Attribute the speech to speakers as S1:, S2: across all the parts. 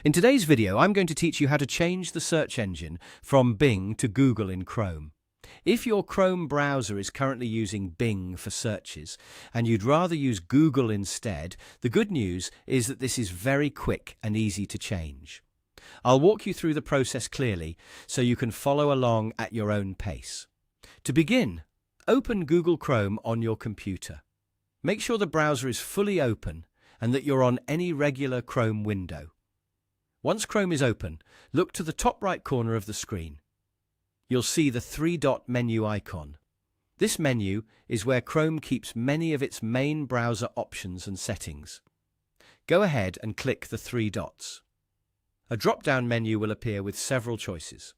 S1: In today's video, I'm going to teach you how to change the search engine from Bing to Google in Chrome. If your Chrome browser is currently using Bing for searches and you'd rather use Google instead, the good news is that this is very quick and easy to change. I'll walk you through the process clearly so you can follow along at your own pace. To begin, open Google Chrome on your computer. Make sure the browser is fully open and that you're on any regular Chrome window. Once Chrome is open, look to the top right corner of the screen. You'll see the three-dot menu icon. This menu is where Chrome keeps many of its main browser options and settings. Go ahead and click the three dots. A drop-down menu will appear with several choices.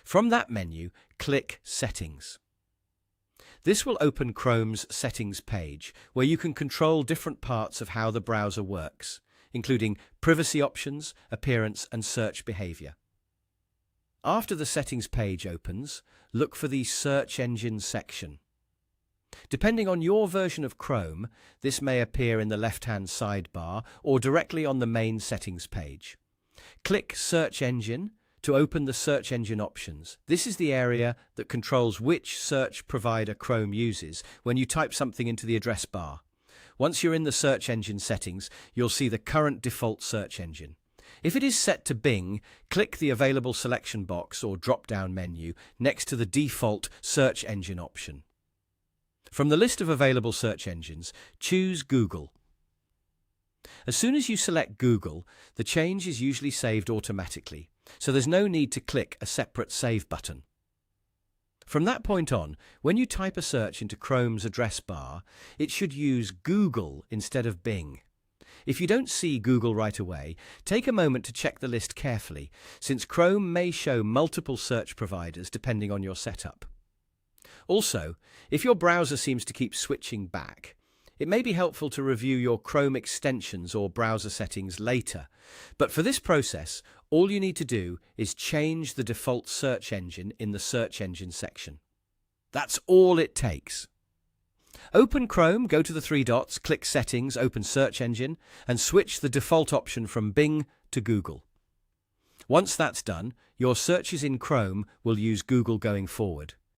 S1: From that menu, click Settings. This will open Chrome's Settings page, where you can control different parts of how the browser works, including privacy options, appearance, and search behavior. After the Settings page opens, look for the Search Engine section. Depending on your version of Chrome, this may appear in the left-hand sidebar or directly on the main Settings page. Click Search Engine to open the Search Engine options. This is the area that controls which search provider Chrome uses when you type something into the address bar. Once you're in the search engine settings, you'll see the current default search engine. If it is set to Bing, click the available selection box or drop-down menu next to the default search engine option. From the list of available search engines, choose Google. As soon as you select Google, the change is usually saved automatically, so there's no need to click a separate Save button. From that point on, when you type a search into Chrome's address bar, it should use Google instead of Bing. If you don't see Google right away, take a moment to check the list carefully, since Chrome may show multiple search providers depending on your setup. Also, if your browser seems to keep switching back, it may be helpful to review your Chrome extensions or browser settings later. But for this process, all you need to do is change the default search engine in the search engine section. That's all it takes. Open Chrome, go to the three dots, click Settings, open Search Engine, and switch the default option from Bing to Google. Once that's done, your searches in Chrome will use Google going forward.